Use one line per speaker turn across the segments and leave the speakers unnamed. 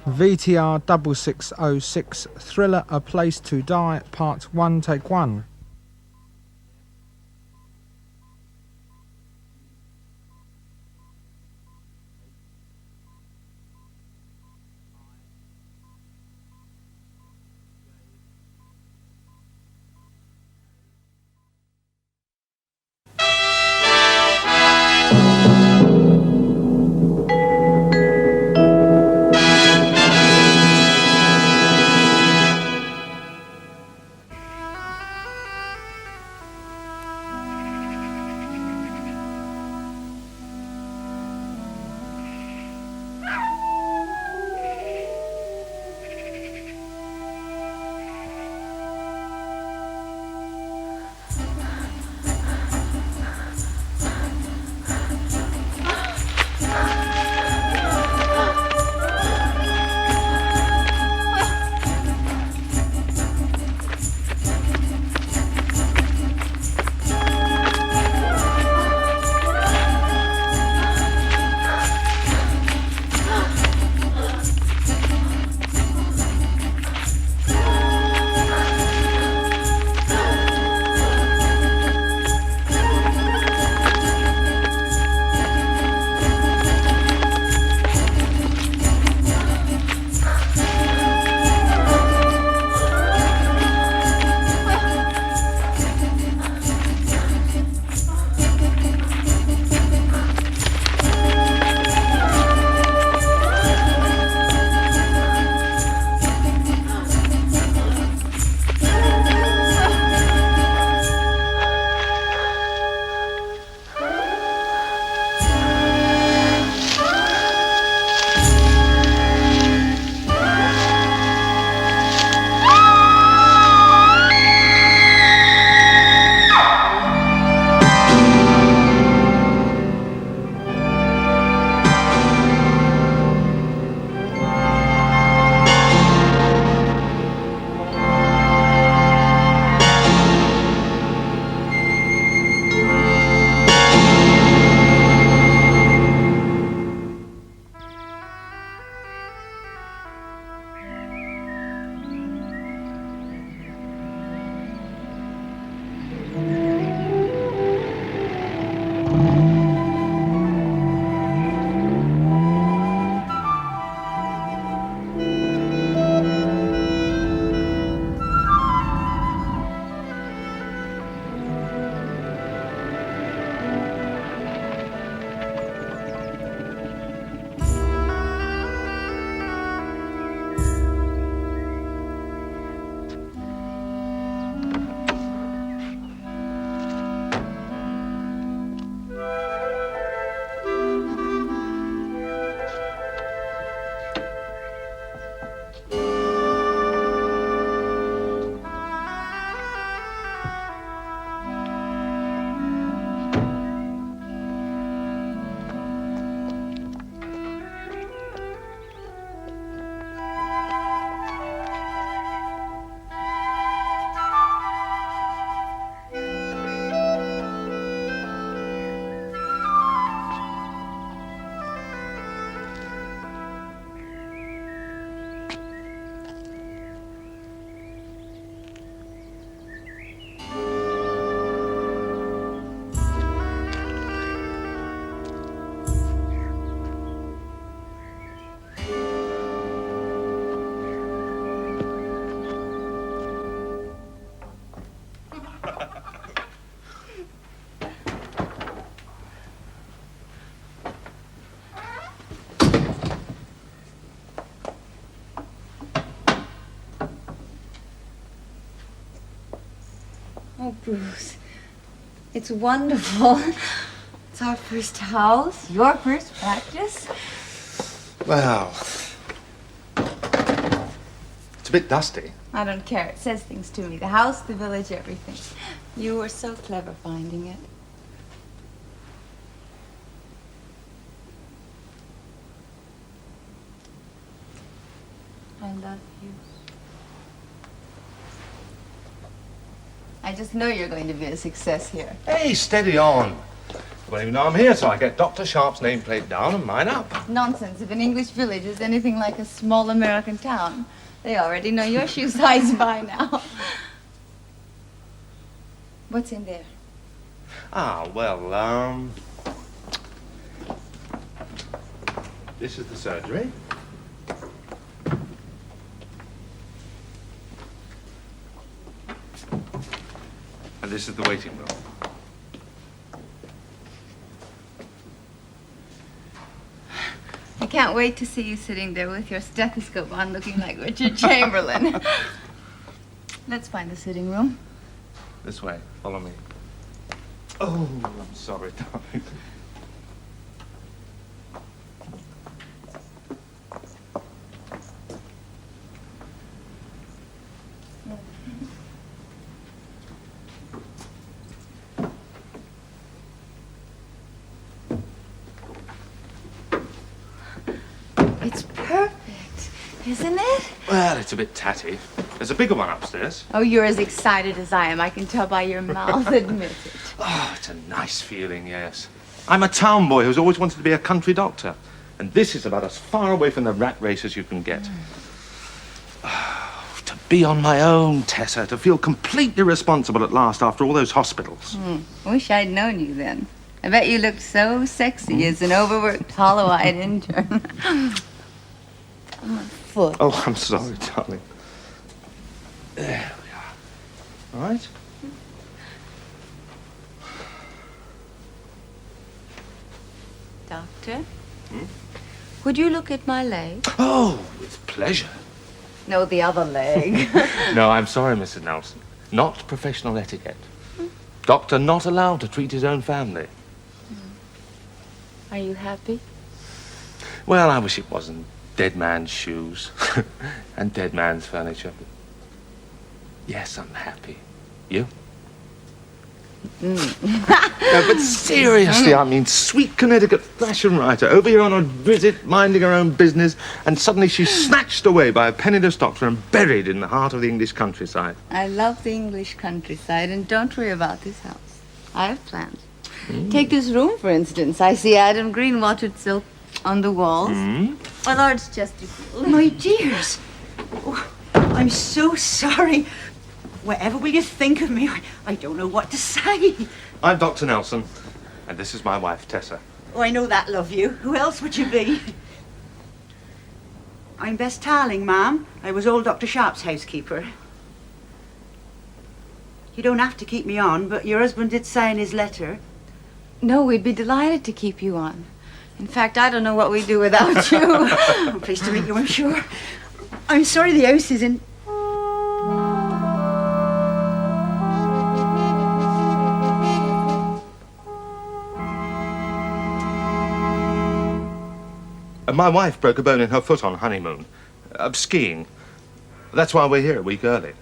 VTR 6606 Thriller A Place to Die Part 1 Take 1.
Oh, Bruce, it's wonderful. It's our first house, your first practice.
Well, it's a bit dusty.
I don't care. It says things to me. The house, the village, everything. You were so clever finding it. I love you. I just know you're going to be a success here.
Hey, steady on. Well, even know I'm here, so I get Dr. Sharp's nameplate down and mine up.
Nonsense. If an English village is anything like a small American town, they already know your shoe size by now. What's in there?
Ah, well, this is the surgery. And this is the waiting room.
I can't wait to see you sitting there with your stethoscope on looking like Richard Chamberlain. Let's find the sitting room.
This way. Follow me. Oh, I'm sorry, darling.
It's perfect, isn't it?
Well, it's a bit tatty. There's a bigger one upstairs.
Oh, you're as excited as I am. I can tell by your mouth. Admit it.
Oh, it's a nice feeling, yes. I'm a town boy who's always wanted to be a country doctor. And this is about as far away from the rat race as you can get. To be on my own, Tessa, to feel completely responsible at last after all those hospitals.
Wish I'd known you then. I bet you looked so sexy as an overworked, hollow-eyed intern. My foot.
Oh, I'm sorry, darling. There we are. All right?
Doctor? Would you look at my leg?
Oh, with pleasure.
No, the other leg.
No, I'm sorry, Mr. Nelson. Not professional etiquette. Doctor not allowed to treat his own family.
Are you happy?
Well, I wish it wasn't dead man's shoes and dead man's furniture. But yes, I'm happy. You? No, but seriously, I mean, sweet Connecticut fashion writer over here on a visit, minding her own business, and suddenly she's snatched away by a penniless doctor and buried in the heart of the English countryside.
I love the English countryside, and don't worry about this house. I have plans. Take this room, for instance. I see Adam Green watered silk on the walls. My Lord's Chesterfield.
My dears, oh, I'm so sorry. Whatever will you think of me? I don't know what to say.
I'm Dr. Nelson, and this is my wife, Tessa.
Oh, I know that, love you. Who else would you be? I'm Bess Tarling, ma'am. I was old Dr. Sharp's housekeeper. You don't have to keep me on, but your husband did say in his letter.
No, we'd be delighted to keep you on. In fact, I don't know what we'd do without you.
I'm pleased to meet you, I'm sure. I'm sorry the house isn't.
My wife broke a bone in her foot on honeymoon. Skiing. That's why we're here a week early.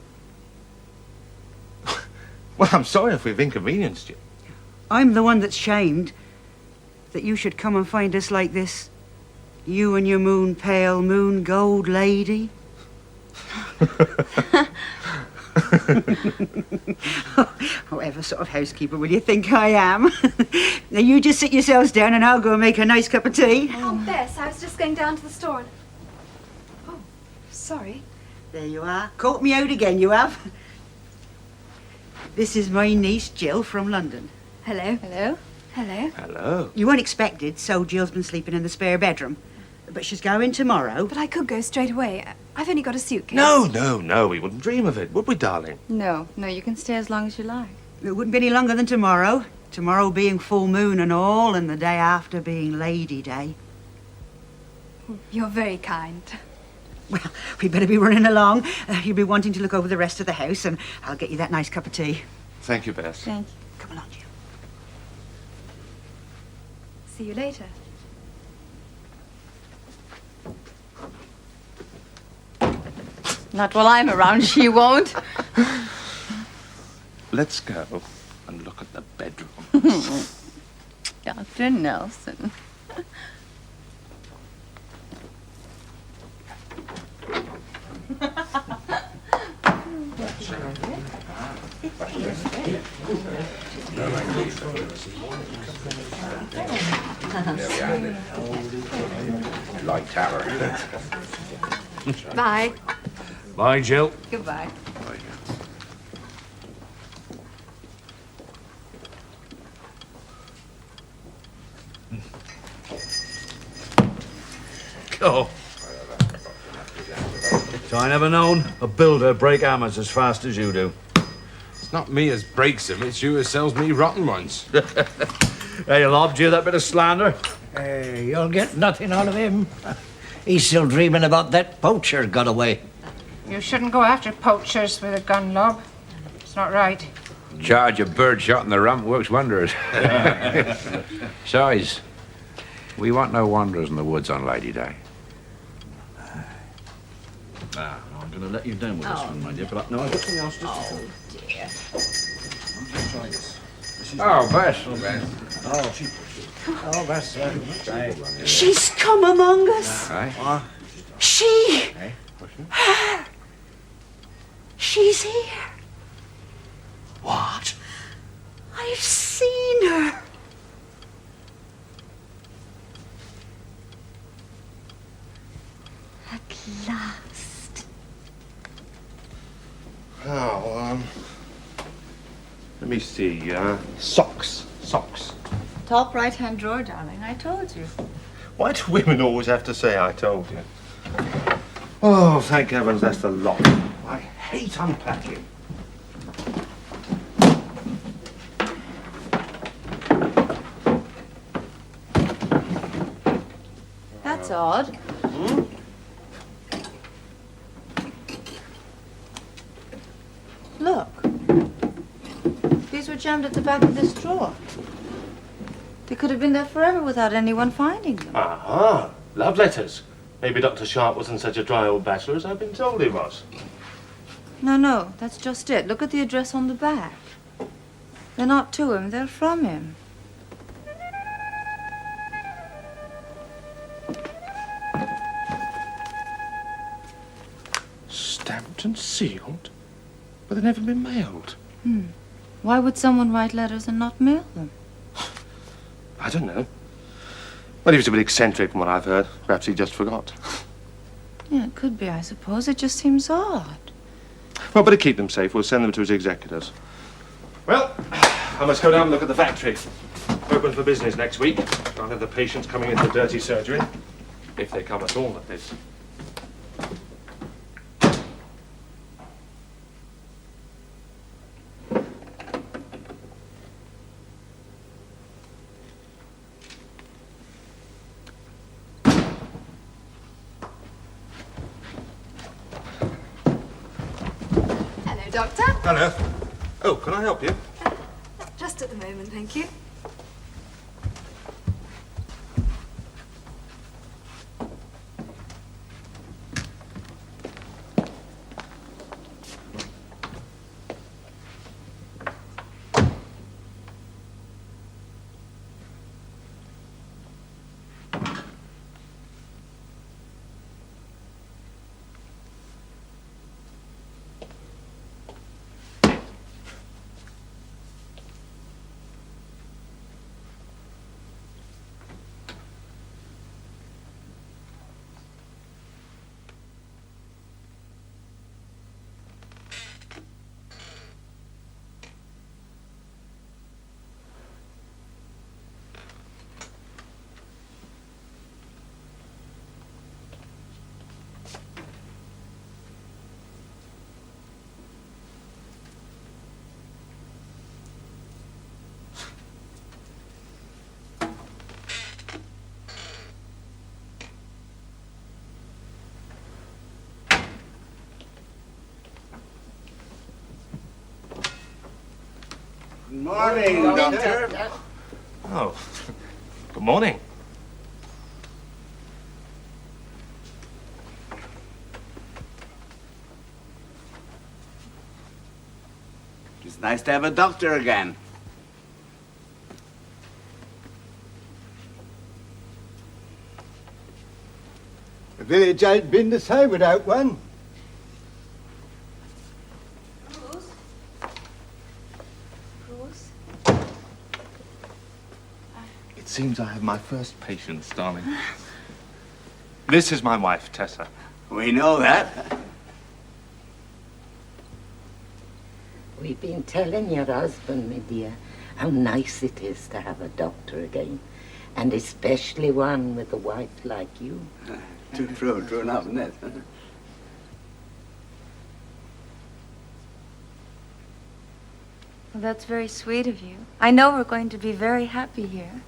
Well, I'm sorry if we've inconvenienced you.
I'm the one that's shamed that you should come and find us like this. You and your moon pale, moon gold lady. Whatever sort of housekeeper will you think I am? Now you just sit yourselves down and I'll go and make a nice cup of tea.
Oh, Bess, I was just going down to the store and... Oh, sorry.
There you are. Caught me out again, you have. This is my niece, Jill, from London.
Hello.
Hello?
Hello.
Hello.
You weren't expected, so Jill's been sleeping in the spare bedroom. But she's going tomorrow.
But I could go straight away. I've only got a suitcase.
No, we wouldn't dream of it, would we, darling?
No, you can stay as long as you like.
It wouldn't be any longer than tomorrow. Tomorrow being full moon and all, and the day after being Lady Day.
You're very kind.
Well, we better be running along. You'll be wanting to look over the rest of the house, and I'll get you that nice cup of tea.
Thank you, Bess.
Thank you.
Come along, Jill.
See you later.
Not while I'm around, she won't.
Let's go and look at the bedroom.
Dr. Nelson.
Like Tower.
Bye.
Bye, Jill.
Goodbye.
Go. So I never known a builder break hammers as fast as you do.
It's not me as breaks them, it's you as sells me rotten ones.
Hey, lobbed you that bit of slander?
Hey, you'll get nothing out of him. He's still dreaming about that poacher got away.
You shouldn't go after poachers with a gun, Lob. It's not right.
Charge of bird shot in the ramp works wonders. Size, we want no wanderers in the woods on Lady Day.
I'm going to let you down with this one, my dear, but no, I've got something else just to
Dear.
Oh, Bess.
Oh, that's right.
She's come among us.
Aye.
She. Her. She's here.
What?
I've seen her. At last.
Oh, let me see, socks.
Top right-hand drawer, darling. I told you.
Why do women always have to say I told you? Oh, thank heavens that's the lot. I hate unpacking.
That's odd. Look. These were jammed at the back of this drawer. They could have been there forever without anyone finding them.
Aha, love letters. Maybe Dr. Sharp wasn't such a dry old bachelor as I've been told he was.
No, that's just it. Look at the address on the back. They're not to him, they're from him.
Stamped and sealed? But they've never been mailed.
Why would someone write letters and not mail them?
I don't know. Well, he was a bit eccentric from what I've heard. Perhaps he just forgot.
Yeah, it could be, I suppose. It just seems odd.
Well, better keep them safe. We'll send them to his executors. Well, I must go down and look at the factory. Open for business next week. I'll have the patients coming into dirty surgery. If they come at all, that is.
Hello, Doctor.
Hello. Oh, can I help you?
Just at the moment, thank you.
Good morning, Doctor.
Oh, good morning.
It's nice to have a doctor again.
The village ain't been the same without one.
seems I have my first patience, darling. This is my wife, Tessa.
We know that.
We've been telling your husband, my dear, how nice it is to have a doctor again. And especially one with a wife like you.
True enough, isn't it?
Well, that's very sweet of you. I know we're going to be very happy here.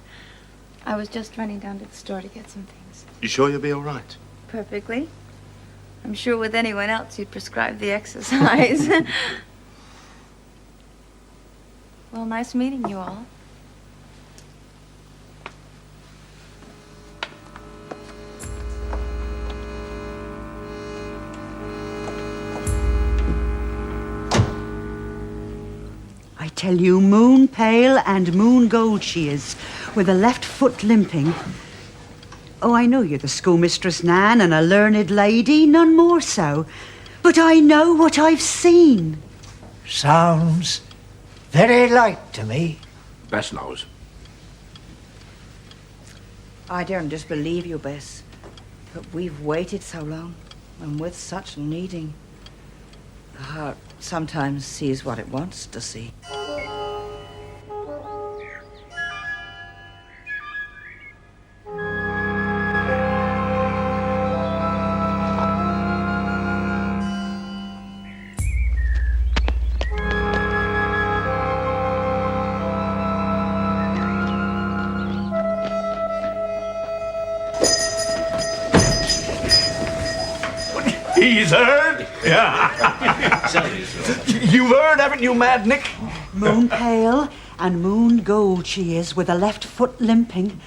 I was just running down to the store to get some things.
You sure you'll be all right?
Perfectly. I'm sure with anyone else you'd prescribe the exercise. Well, nice meeting you all.
I tell you, moon pale and moon gold she is, with a left foot limping. Oh, I know you're the schoolmistress, Nan, and a learned lady, none more so. But I know what I've seen.
Sounds very light to me.
Bess knows.
I daren't disbelieve you, Bess. But we've waited so long, and with such needing. The heart sometimes sees what it wants to see.
He's heard? Yeah. You've heard, haven't you, Mad Nick?
Moon pale and moon gold she is, with a left foot limping.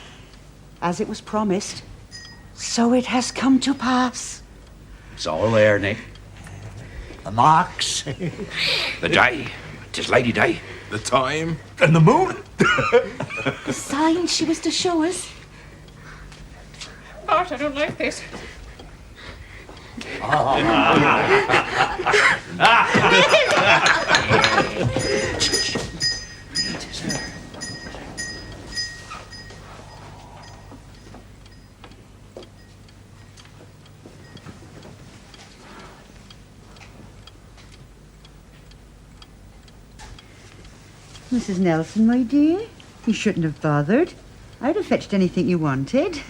As it was promised, so it has come to pass.
It's all there, Nick.
The marks.
The day. 'Tis Lady Day.
The time.
And the moon.
The sign she was to show us.
Bart, I don't like this.
Mrs. Nelson, my dear, you shouldn't have bothered. I'd have fetched anything you wanted.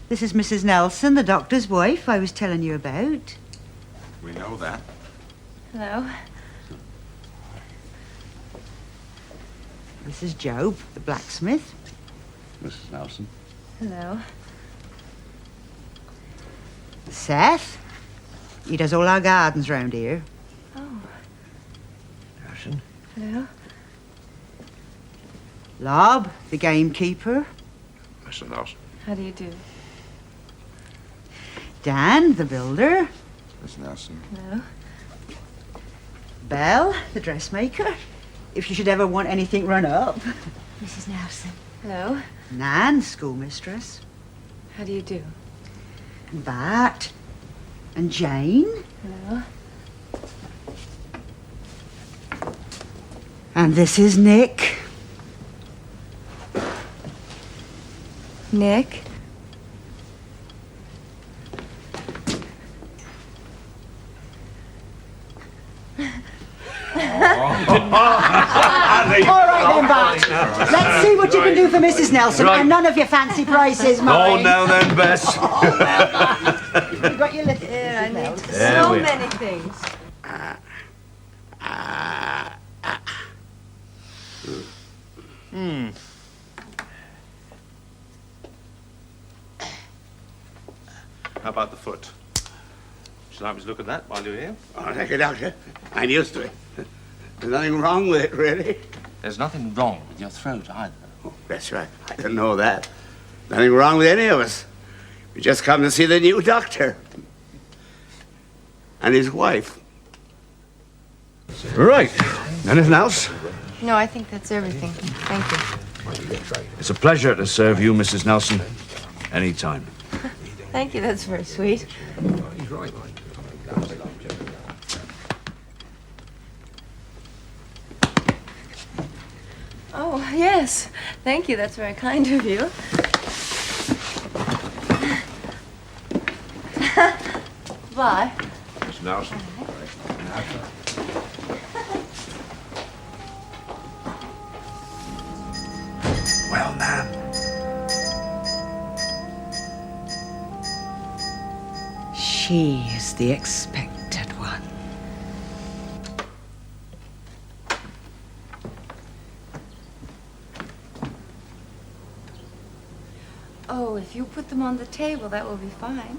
This is Mrs. Nelson, the doctor's wife I was telling you about.
We know that.
Hello.
This is Job, the blacksmith.
Mrs. Nelson.
Hello.
Seth. He does all our gardens round here.
Oh.
Nelson.
Hello.
Lob, the gamekeeper.
Mr. Nelson.
How do you do?
Dan, the builder.
Miss Nelson.
Hello.
Belle, the dressmaker. If you should ever want anything run up.
Mrs. Nelson. Hello.
Nan, schoolmistress.
How do you do?
And Bart. And Jane.
Hello.
And this is Nick.
Nick.
All right then, Bart. Let's see what you can do for Mrs. Nelson.
Right.
And none of your fancy prices,
Oh,
mind.
now then, Bess.
You've got your little...
Yeah, I need
There
so
we are.
many things.
How about the foot? Should I have a look at that while you're here?
Oh, thank you, Doctor. I'm used to it. There's nothing wrong with it, really.
There's nothing wrong with your throat either.
Oh, that's right. I didn't know that. Nothing wrong with any of us. We just come to see the new doctor. And his wife.
Right. Anything else?
No, I think that's everything. Thank you.
It's a pleasure to serve you, Mrs. Nelson. Anytime.
Thank you, that's very sweet.
He's right.
Oh. Yes. Thank you. That's very kind of you. Bye.
Miss Nelson.
Well, Nan.
She is the expected one.
Oh, if you put them on the table, that will be fine.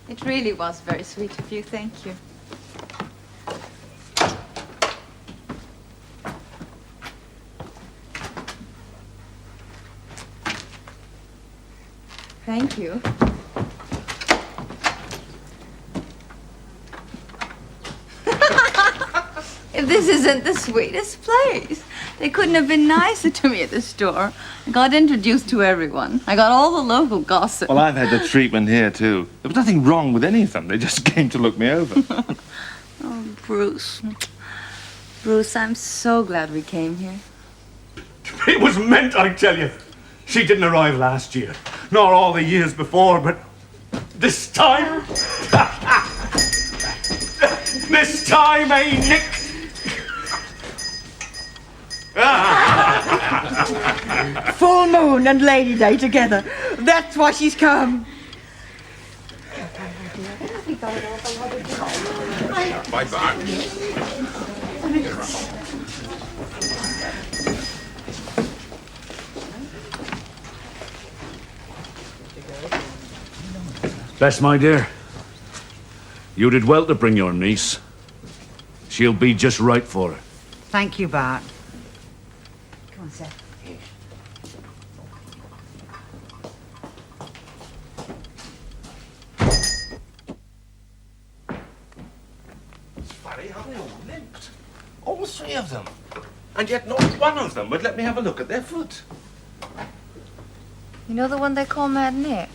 It really was very sweet of you. Thank you. Thank you. If this isn't the sweetest place. They couldn't have been nicer to me at the store. I got introduced to everyone. I got all the local gossip.
Well, I've had the treatment here, too. There was nothing wrong with any of them. They just came to look me over.
Oh, Bruce. Bruce, I'm so glad we came here.
It was meant, I tell you. She didn't arrive last year, nor all the years before, but this time... this time, eh, Nick?
Full moon and Lady Day together. That's why she's come.
Bye bye.
Bess, my dear, you did well to bring your niece. She'll be just right for her.
Thank you, Bart. Come on, Seth.
It's funny how they all limped. All three of them. And yet not one of them would let me have a look at their foot.
You know the one they call Mad Nick?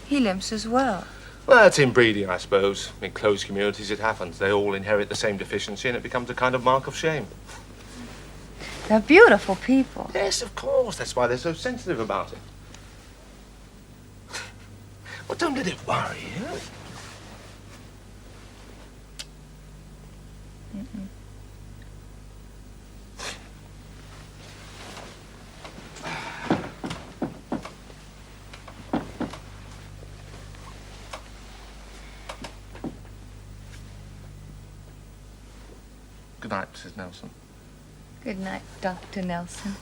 He limps as well.
Well, it's inbreeding, I suppose. In closed communities, it happens. They all inherit the same deficiency, and it becomes a kind of mark of shame.
They're beautiful people.
Yes, of course. That's why they're so sensitive about it. Well, don't let it worry you. Good night, Mrs. Nelson.
Good night, Dr. Nelson.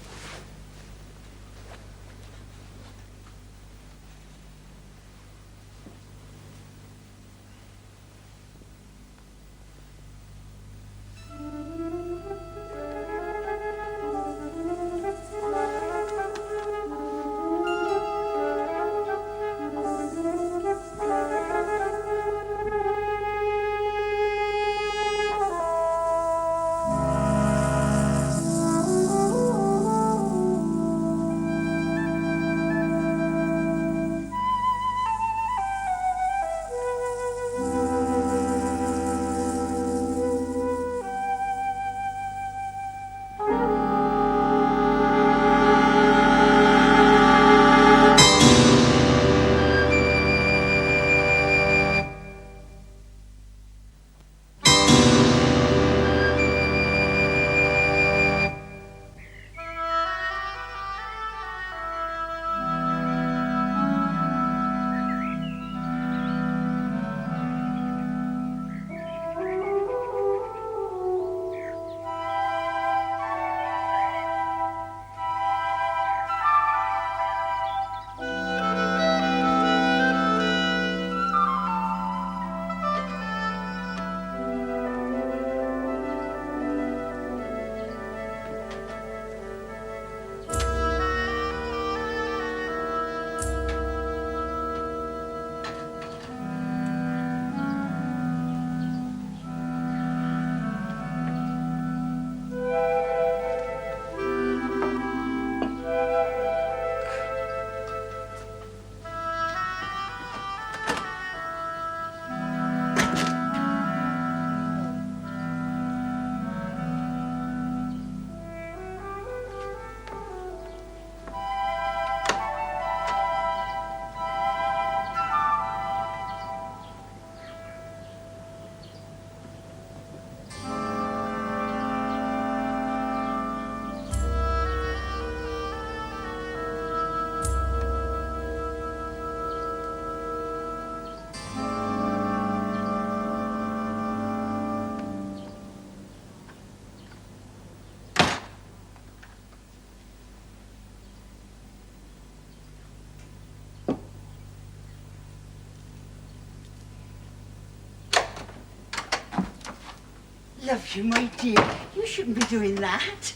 Love you, my dear. You shouldn't be doing that.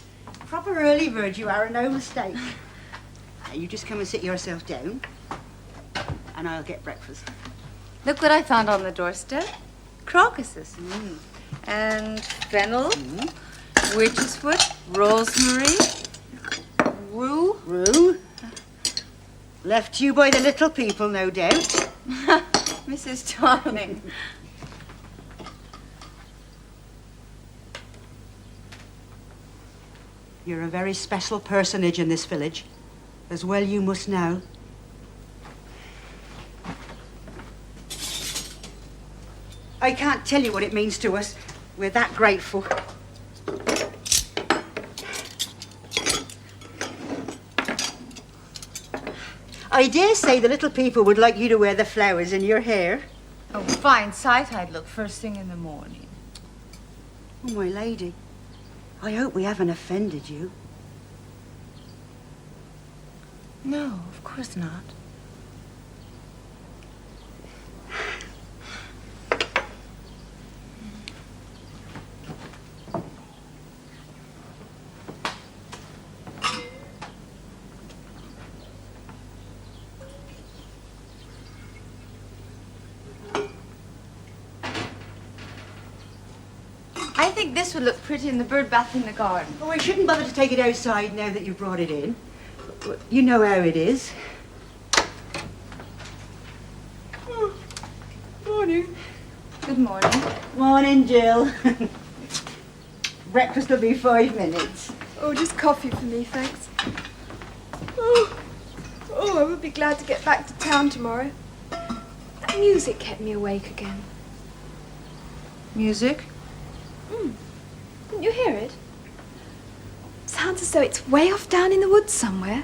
Proper early bird you are, no mistake. Now, you just come and sit yourself down, and I'll get breakfast.
Look what I found on the doorstep. Crocuses. And fennel, witch's foot, rosemary, rue.
Rue? Left you by the little people, no doubt.
Mrs. Darling.
You're a very special personage in this village, as well you must know. I can't tell you what it means to us. We're that grateful. I dare say the little people would like you to wear the flowers in your hair.
Oh, fine sight I'd look first thing in the morning.
Oh, my lady, I hope we haven't offended you.
No, of course not. I think this would look pretty in the bird bath in the garden.
Oh, I shouldn't bother to take it outside now that you've brought it in. You know how it is. Morning.
Good morning.
Morning, Jill. Breakfast will be 5 minutes.
Oh, just coffee for me, thanks. Oh, I would be glad to get back to town tomorrow. That music kept me awake again.
Music?
Didn't you hear it? Sounds as though it's way off down in the woods somewhere.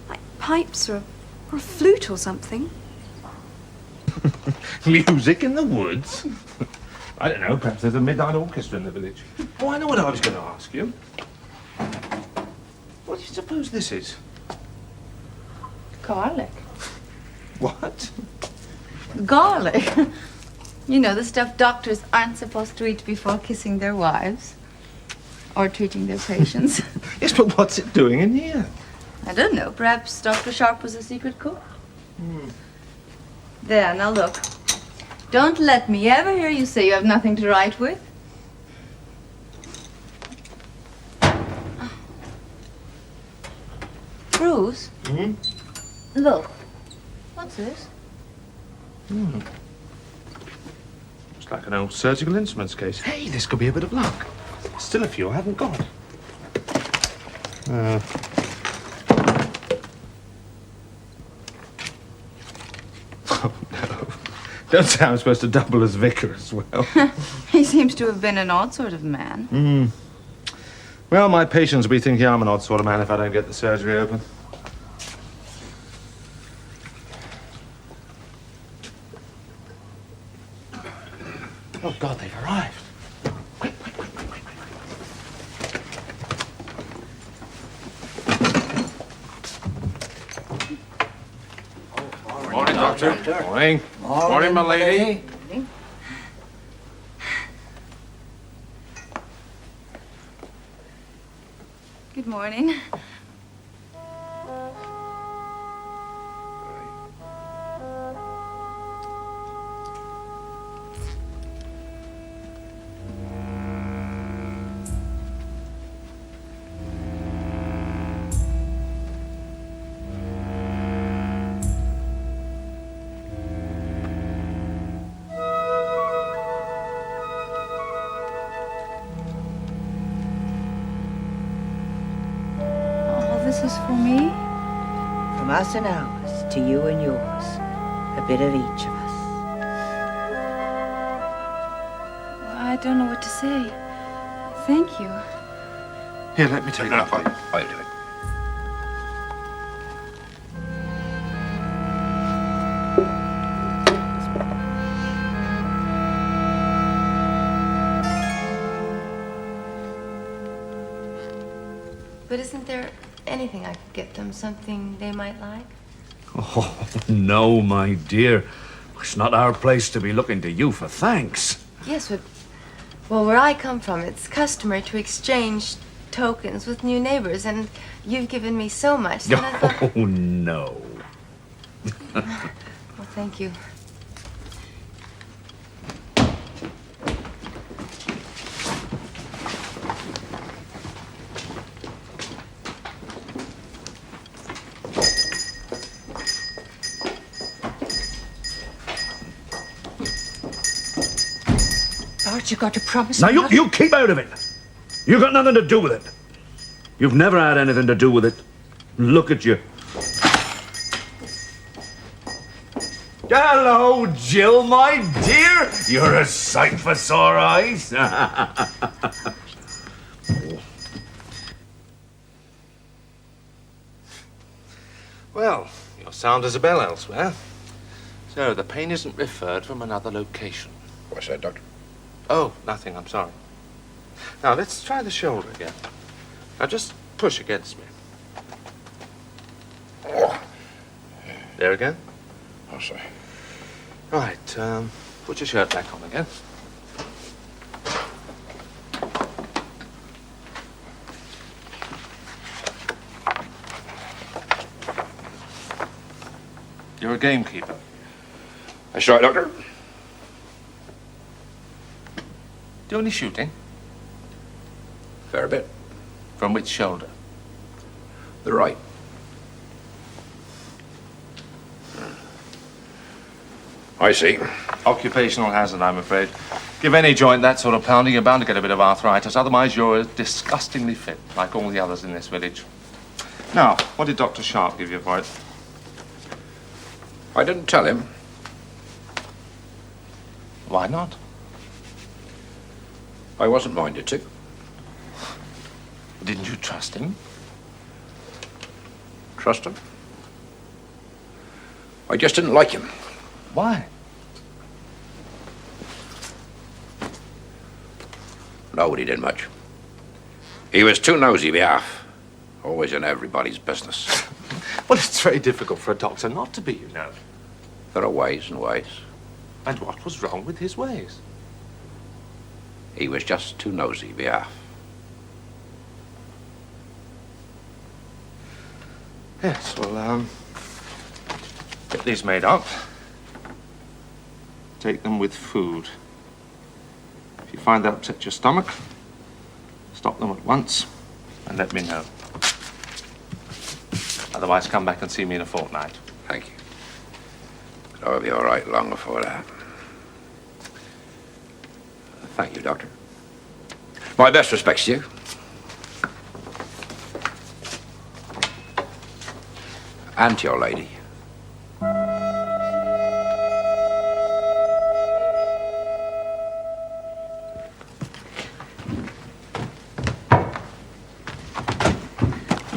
Like pipes or a flute or something.
Music in the woods? I don't know, perhaps there's a midnight orchestra in the village. Oh, I know what I was going to ask you. What do you suppose this is?
Garlic.
What?
Garlic? You know, the stuff doctors aren't supposed to eat before kissing their wives. Or treating their patients.
Yes, but what's it doing in here?
I don't know. Perhaps Dr. Sharp was a secret cook. There, now look. Don't let me ever hear you say you have nothing to write with. Bruce? Look. What's this?
It's like an old surgical instruments case. Hey, this could be a bit of luck. Still a few I haven't got. Oh, no. Don't say I'm supposed to double as vicar as well.
He seems to have been an odd sort of man.
Well, my patients will be thinking I'm an odd sort of man if I don't get the surgery open. Oh, God, they've arrived.
Morning, Doctor.
Morning.
Morning, my lady.
Good morning. This is for me?
From us and ours to you and yours. A bit of each of us.
I don't know what to say. Thank you.
Here, let me take that.
I'll do it.
But isn't there anything I could get them? Something they might like?
Oh, no, my dear. It's not our place to be looking to you for thanks.
Yes, but
Well, where I come from, it's customary to exchange tokens with new neighbors, and you've given me so much that I thought...
Oh, no.
Well, thank you.
Bart, you got to promise
Now,
me.
you keep out of it. You got nothing to do with it. You've never had anything to do with it. Look at you.
Hello, Jill, my dear. You're a sight for sore eyes.
Well, you're sound as a bell elsewhere. So, the pain isn't referred from another location.
What's that, Doctor?
Oh, nothing, I'm sorry. Now, let's try the shoulder again. Now, just push against me. There again?
Oh, sorry.
Right, put your shirt back on again. You're a gamekeeper.
That's right, Doctor.
Do any shooting?
Fair bit.
From which shoulder?
The right. I see.
Occupational hazard, I'm afraid. Give any joint that sort of pounding, you're bound to get a bit of arthritis. Otherwise, you're disgustingly fit, like all the others in this village. Now, what did Dr. Sharp give you for it?
I didn't tell him.
Why not?
I wasn't minded to.
Didn't you trust him?
Trust him? I just didn't like him.
Why?
Nobody did much. He was too nosy to be half. Always in everybody's business.
Well, it's very difficult for a doctor not to be, you know.
There are ways and ways.
And what was wrong with his ways?
He was just too nosy to be half.
Yes, well, get these made up. Take them with food. If you find they upset your stomach, stop them at once and let me know. Otherwise, come back and see me in a fortnight.
Thank you. I'll be all right long before that. Thank you, Doctor. My best respects to you. And to your lady.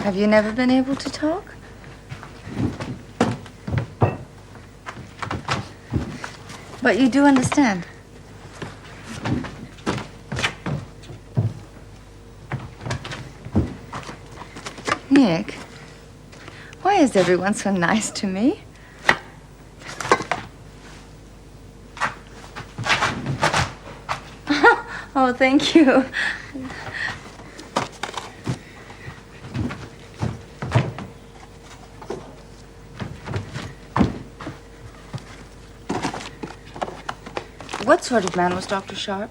Have you never been able to talk? But you do understand. Nick, why is everyone so nice to me? Oh, thank you. What sort of man was Dr. Sharp?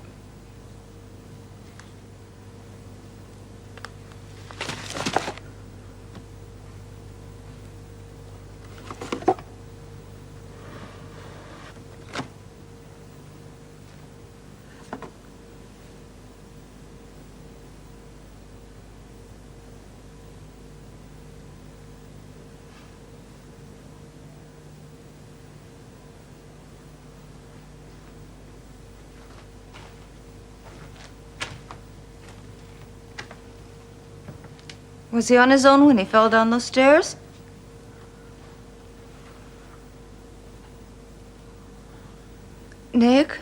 Was he on his own when he fell down those stairs? Nick?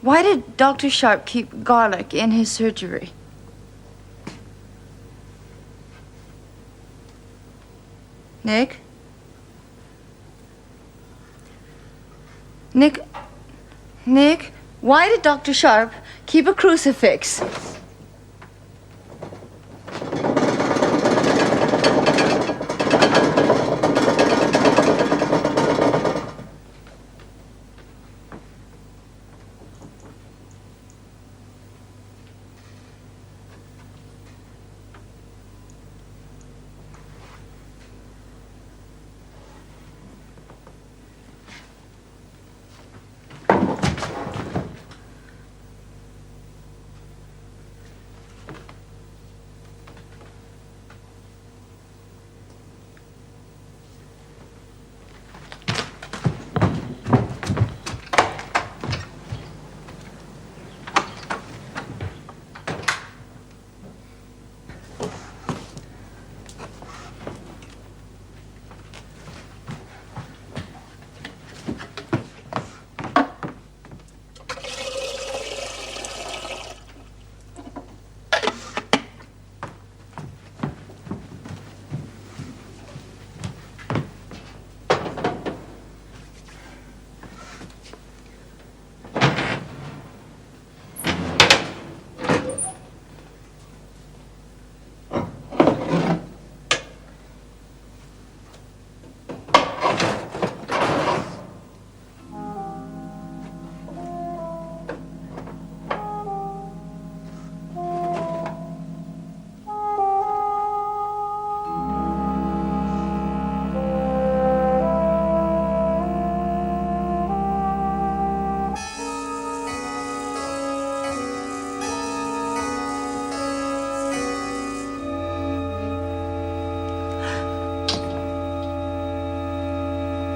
Why did Dr. Sharp keep garlic in his surgery? Nick? Nick?
Why did Dr. Sharp keep a crucifix?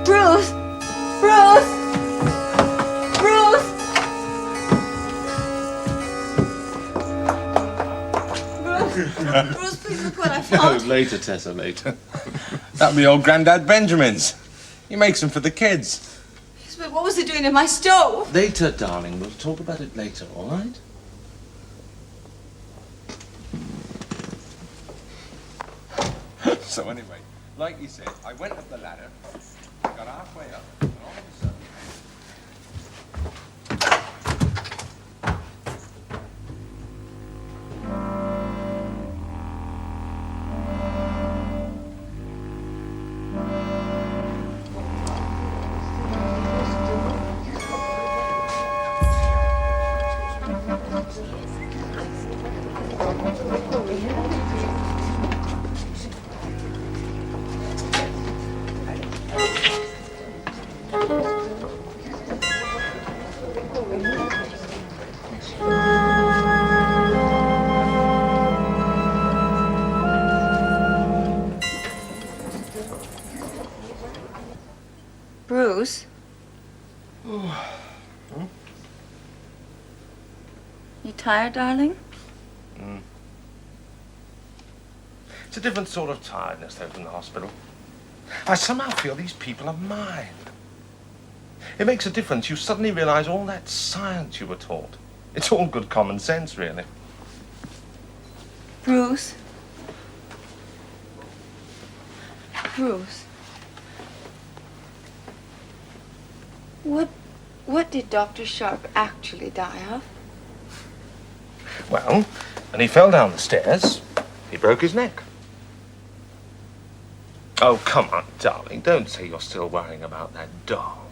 Bruce! Bruce! Bruce! Bruce, please look what I found.
Later, Tessa, later. That'll be old Grandad Benjamin's. He makes them for the kids.
Yes, but what was it doing in my stove?
Later, darling. We'll talk about it later, all right? So anyway, like you said, I went up the ladder, got halfway up, and all of a sudden...
Bruce? You tired, darling?
It's a different sort of tiredness, though, from the hospital. I somehow feel these people are mine. It makes a difference. You suddenly realize all that science you were taught. It's all good common sense, really.
Bruce? Bruce? What did Dr. Sharp actually die of?
Well, when he fell down the stairs, he broke his neck. Oh, come on, darling. Don't say you're still worrying about that doll.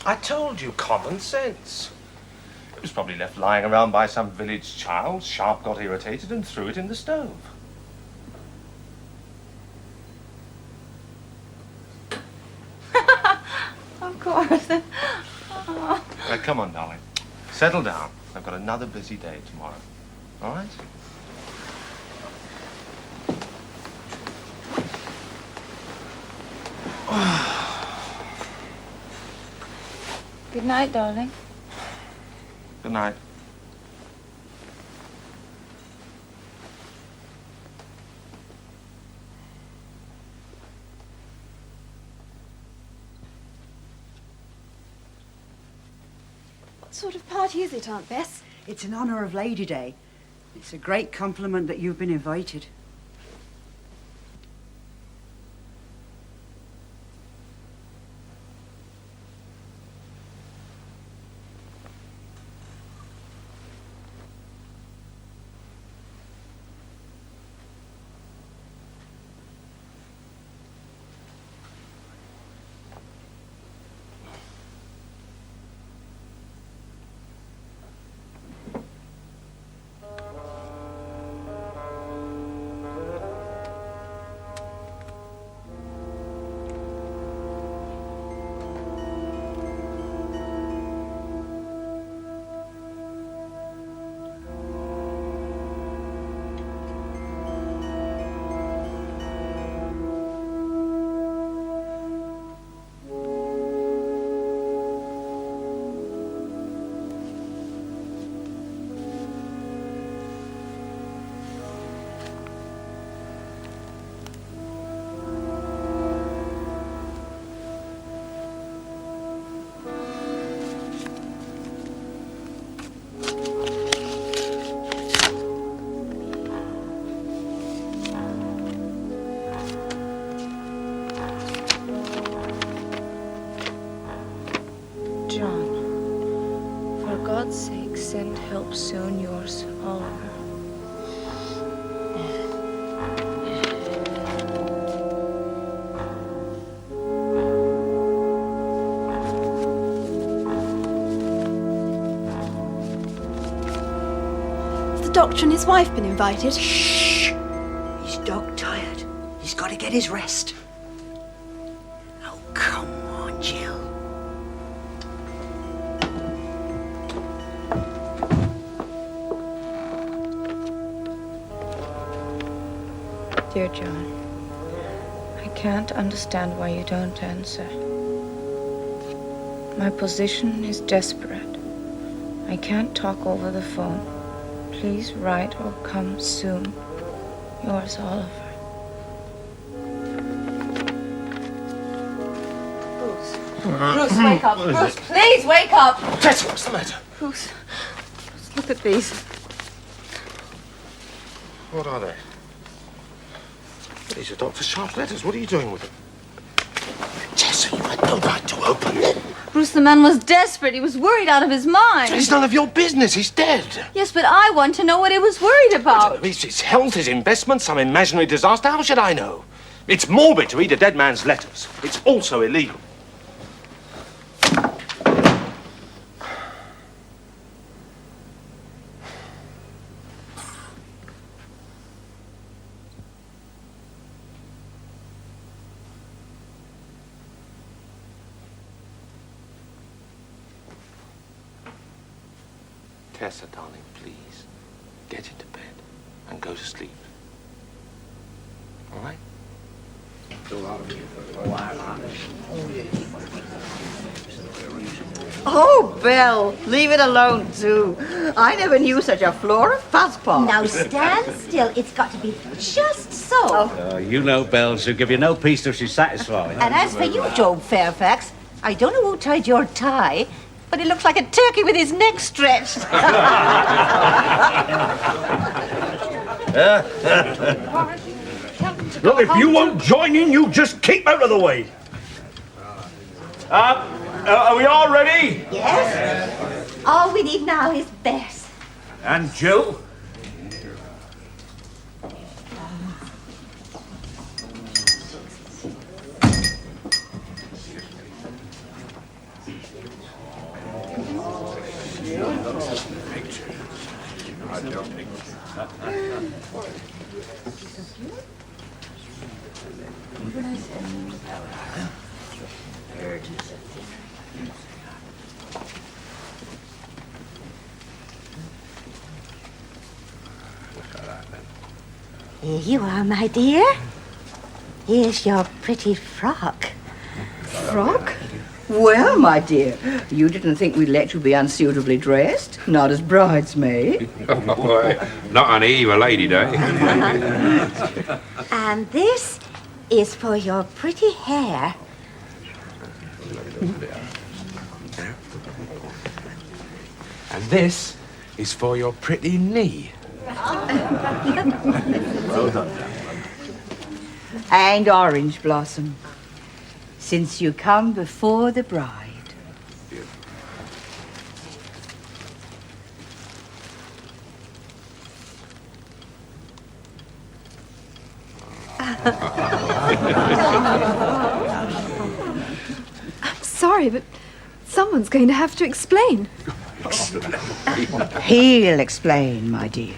I told you, common sense. It was probably left lying around by some village child. Sharp got irritated and threw it in the stove.
Of course. Oh.
Now, come on, darling. Settle down. I've got another busy day tomorrow. All right?
Good night, darling.
Good night.
What sort of party is it, Aunt Bess?
It's in honour of Lady Day. It's a great compliment that you've been invited.
help soon, yours, Oliver.
Have the doctor and his wife been invited?
Shh! He's dog-tired. He's got to get his rest. Oh, come on, Jill.
Dear John, I can't understand why you don't answer. My position is desperate. I can't talk over the phone. Please write or come soon. Yours, Oliver.
Bruce, wake up. Bruce, please wake up.
Tessa, what's the matter?
Bruce, look at these.
What are they? These are Dr. Sharp's letters. What are you doing with them? Tessa, you had no right to open them.
Bruce, the man was desperate. He was worried out of his mind.
It's none of your business. He's dead.
Yes, but I want to know what he was worried about.
His health, his investment, some imaginary disaster. How should I know? It's morbid to read a dead man's letters. It's also illegal. Tessa, darling, please, get into bed and go to sleep. All right?
Oh, Belle, leave it alone, too. I never knew such a Flora fastball.
Now stand still. It's got to be just so.
You know, Belle, she'll give you no peace till she's satisfied.
And as for you, Job Fairfax, I don't know who tied your tie, but it looks like a turkey with his neck stretched.
Look, if you won't join in, you just keep out of the way. Are we all ready?
Yes. All we need now is Bess.
And Jill?
Here you are, my dear. Here's your pretty frock.
Frock? Well, my dear, you didn't think we'd let you be unsuitably dressed? Not as bridesmaid.
Not on Eve, a lady day.
And this is for your pretty hair.
And this is for your pretty knee.
Well done.
And orange blossom, since you come before the bride.
I'm sorry, but someone's going to have to explain.
He'll explain, my dear.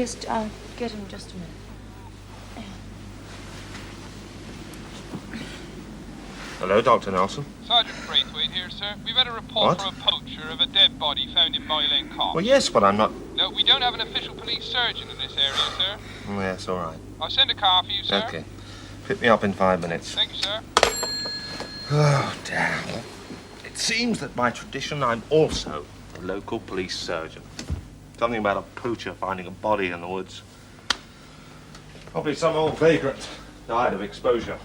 Just, get him just a minute.
Hello, Dr. Nelson.
Sergeant Braithwaite here, sir. We've had a report
What?
from a poacher of a dead body found in Mile End Copse.
Well, yes, but I'm not...
No, we don't have an official police surgeon in this area, sir.
Oh, yes, all right.
I'll send a car for you, sir.
Okay. Pick me up in 5 minutes.
Thank you, sir.
Oh, damn. It seems that by tradition I'm also a local police surgeon. Something about a poacher finding a body in the woods. Probably some old vagrant died of exposure.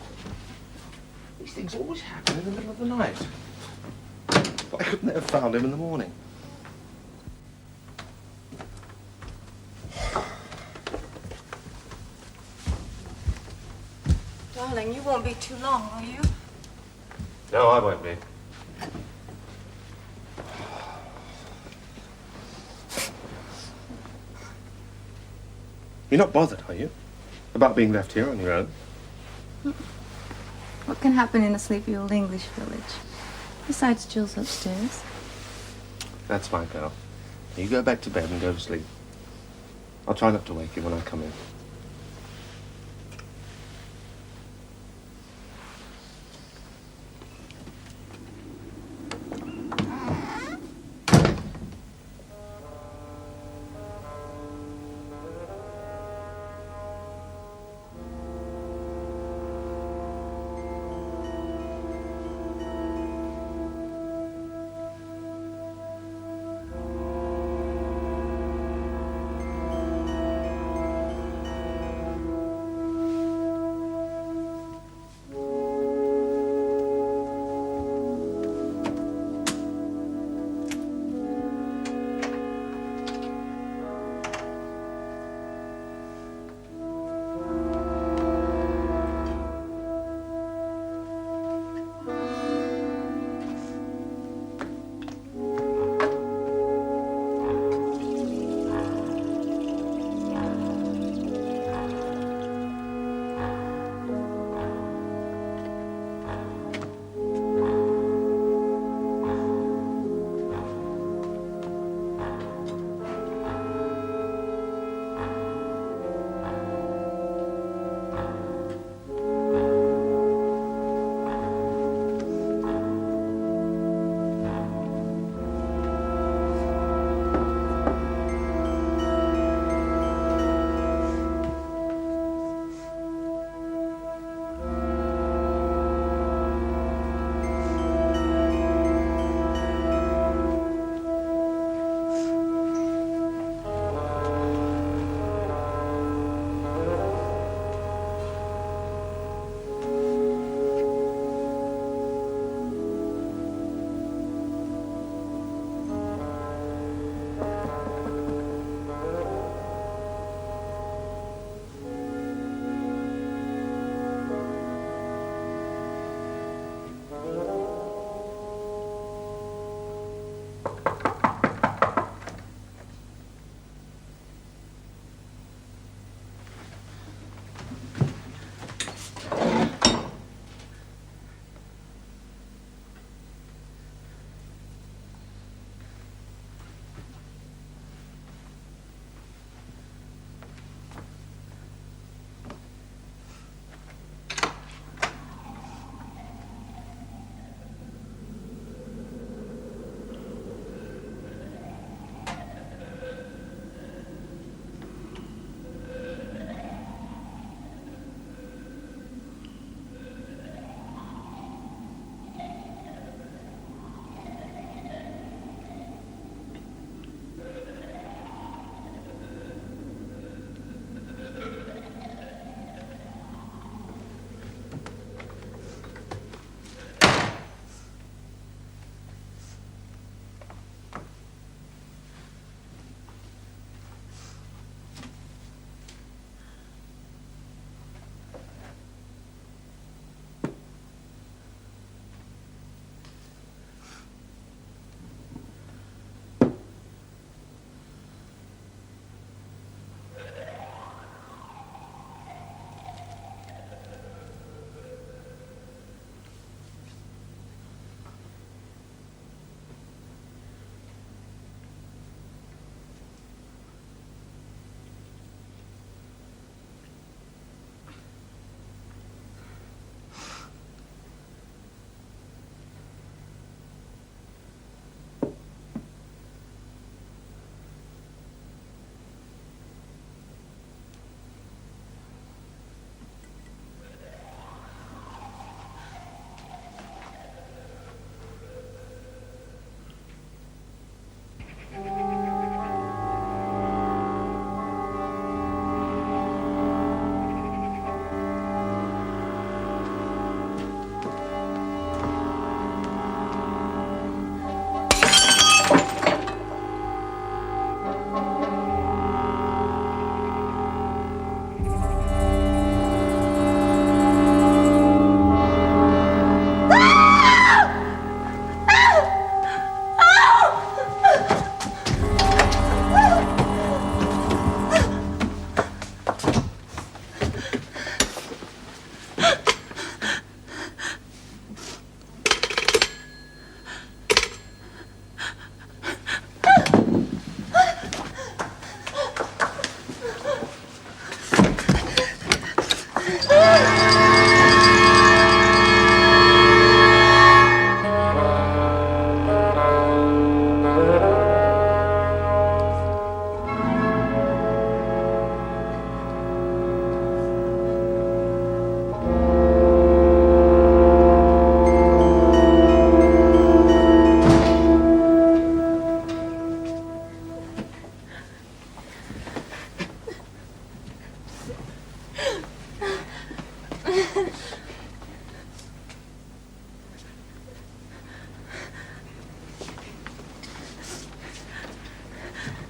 These things always happen in the middle of the night. Why couldn't they have found him in the morning?
Darling, you won't be too long, will you?
No, I won't be. You're not bothered, are you? About being left here on your own?
What can happen in a sleepy old English village? Besides, Jill's upstairs.
That's my girl. You go back to bed and go to sleep. I'll try not to wake you when I come in.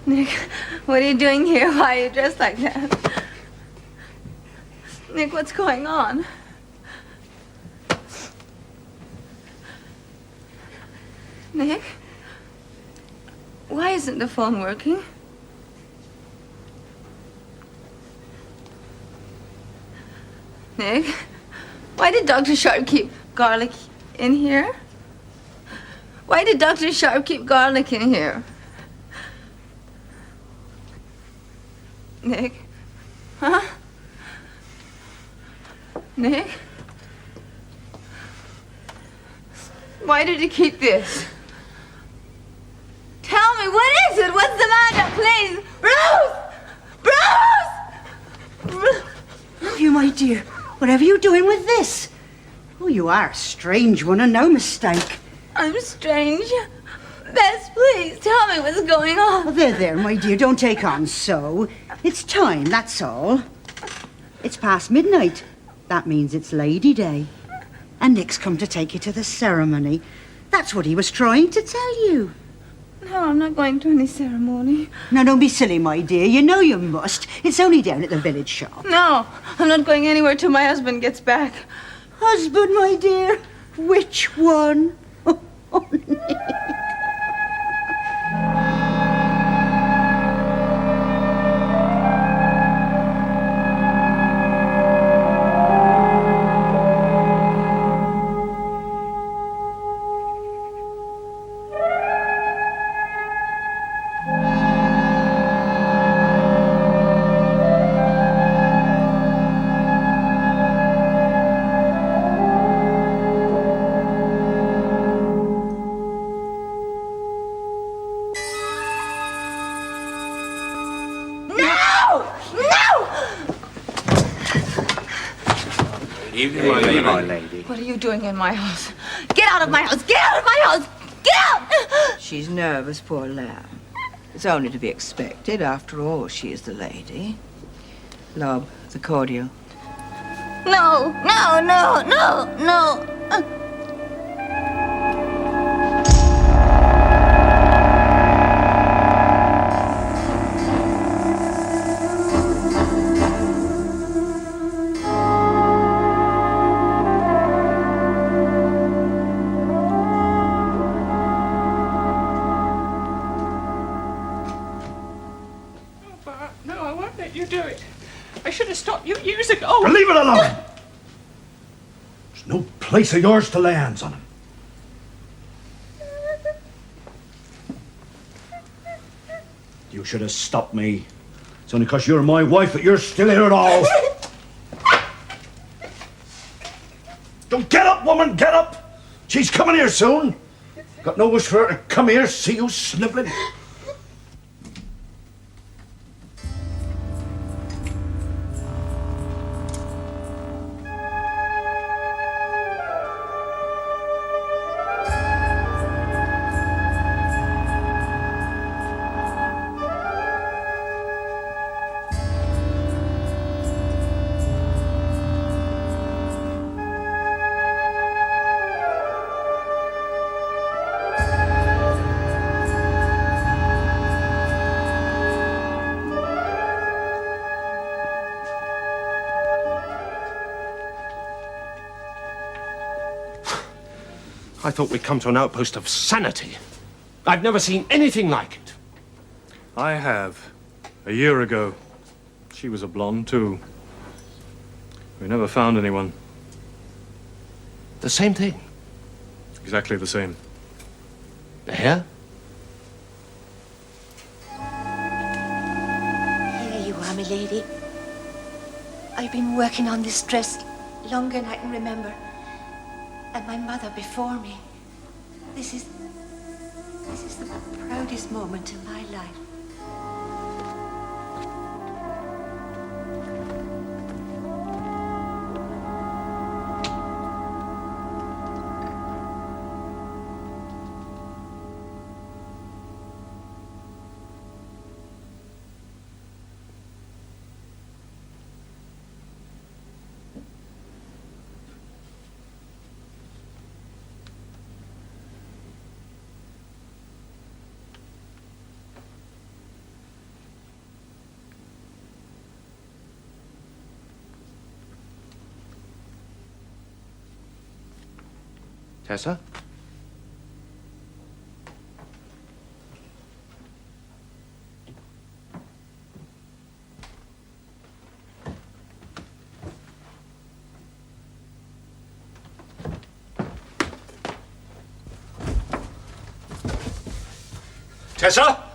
Nick, what are you doing here? Why are you dressed like that? Nick, what's going on? Nick? Why isn't the phone working? Nick? Why did Dr. Sharp keep garlic in here? Why did Dr. Sharp keep garlic in here? Nick? Huh? Nick? Why did he keep this? Tell me, what is it? What's the matter, please? Bruce! Bruce!
Oh, you, my dear. Whatever you doing with this? Oh, you are a strange one, and no mistake.
I'm strange. Bess, please, tell me what's going on.
Oh, there, my dear. Don't take on so. It's time, that's all. It's past midnight. That means it's Lady Day. And Nick's come to take you to the ceremony. That's what he was trying to tell you.
No, I'm not going to any ceremony.
Now, don't be silly, my dear. You know you must. It's only down at the village shop.
No, I'm not going anywhere till my husband gets back.
Husband, my dear? Which one? Oh, Nick.
Evening, my lady.
What are you doing in my house? Get out of my house! Get out of my house! Get out!
She's nervous, poor lamb. It's only to be expected. After all, she is the lady. Lob, the cordial.
No, no, no, no, no.
No, I won't let you do it. I should have stopped you years ago.
Leave it alone! There's no place of yours to lay hands on him. You should have stopped me. It's only because you're my wife that you're still here at all. Don't get up, woman, get up! She's coming here soon. Got no wish for her to come here, see you sniveling.
I thought we'd come to an outpost of sanity. I've never seen anything like it.
I have. A year ago. She was a blonde, too. We never found anyone.
The same thing?
Exactly the same.
The hair?
Here you are, my lady. I've been working on this dress longer than I can remember. And my mother before me. This is the proudest moment in my life.
Tessa?
Tessa?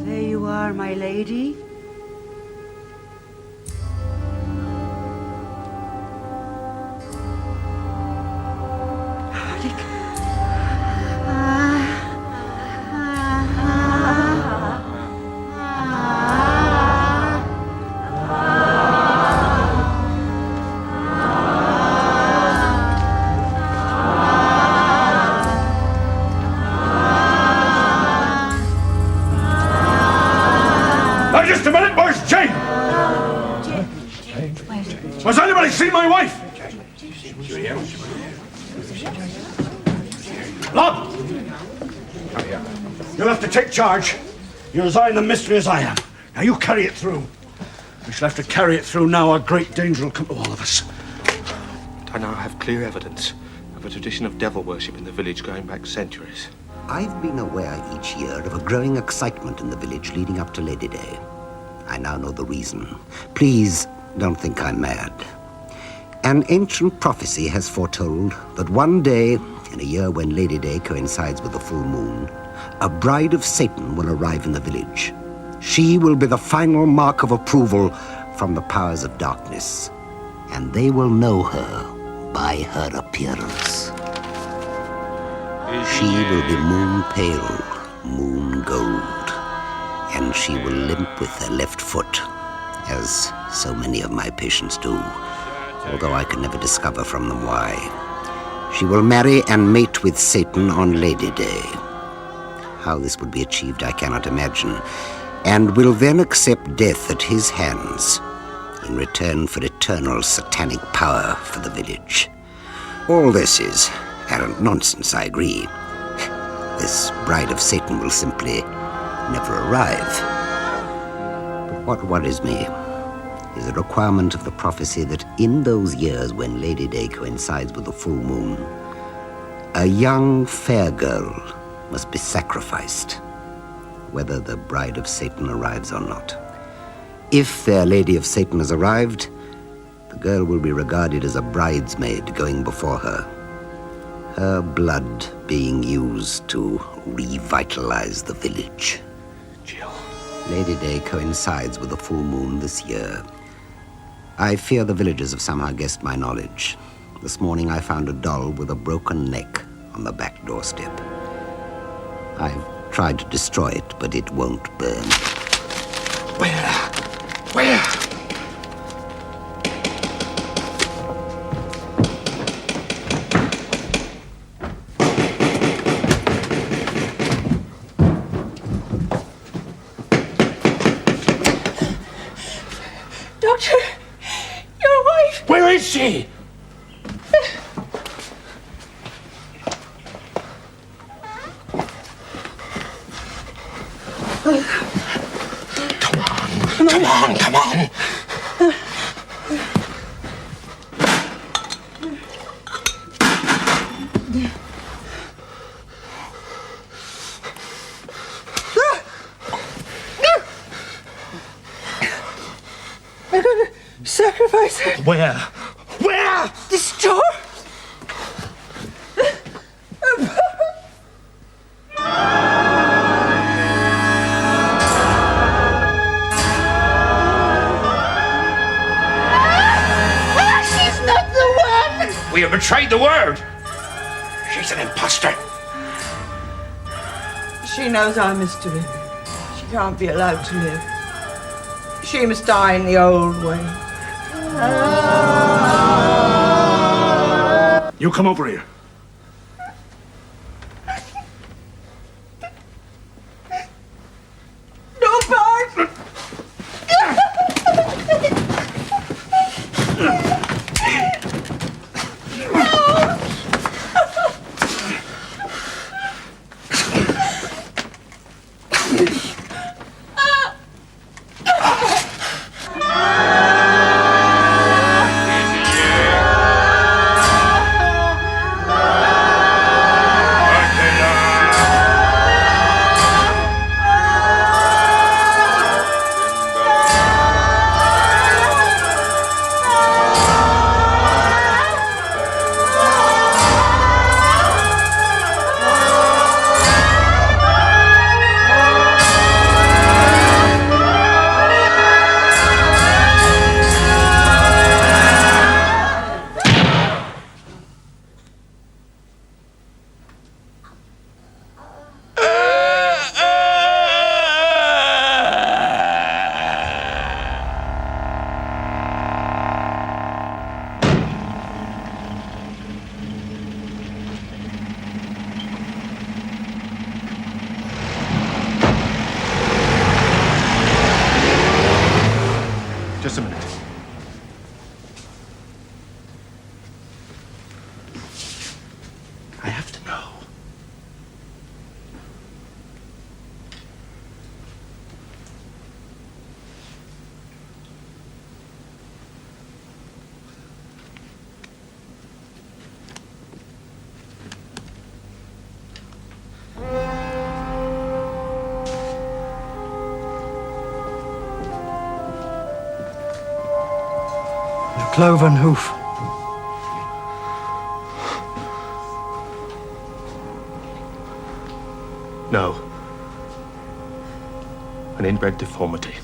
There you are, my lady.
Now, just a minute, where's Jane? Has anybody seen my wife? Lob! You'll have to take charge. You're as eye in the mystery as I am. Now, you carry it through. We shall have to carry it through now, or great danger will come to all of us.
I now have clear evidence of a tradition of devil worship in the village going back centuries.
I've been aware each year of a growing excitement in the village leading up to Lady Day. I now know the reason. Please don't think I'm mad. An ancient prophecy has foretold that one day, in a year when Lady Day coincides with the full moon, a bride of Satan will arrive in the village. She will be the final mark of approval from the powers of darkness, and they will know her by her appearance. She will be moon pale, moon gold, and she will limp with her left foot, as so many of my patients do, although I can never discover from them why. She will marry and mate with Satan on Lady Day. How this would be achieved I cannot imagine, and will then accept death at his hands in return for eternal satanic power for the village. All this is arrant nonsense, I agree. This bride of Satan will simply never arrive. But what worries me is the requirement of the prophecy that in those years when Lady Day coincides with the full moon, a young fair girl must be sacrificed, whether the bride of Satan arrives or not. If their Lady of Satan has arrived, The girl will be regarded as a bridesmaid going before her. Her blood being used to revitalize the village.
Jill.
Lady Day coincides with the full moon this year. I fear the villagers have somehow guessed my knowledge. This morning I found a doll with a broken neck on the back doorstep. I've tried to destroy it, but it won't burn.
Where?
Doctor, your wife.
Where is she? Come on.
I'm gonna sacrifice her.
Where?
This door.
She's not the one!
We have betrayed the word. She's an imposter.
She knows our mystery. She can't be allowed to live. She must die in the old way.
You come over here.
No, Bart!
Just a minute. I have to know.
Cloven hoof.
No. An inbred deformity.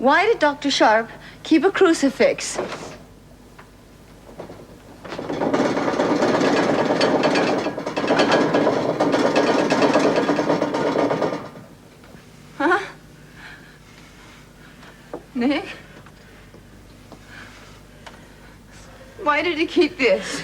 Why did Dr. Sharp keep a crucifix? Huh? Nick? Why did he keep this?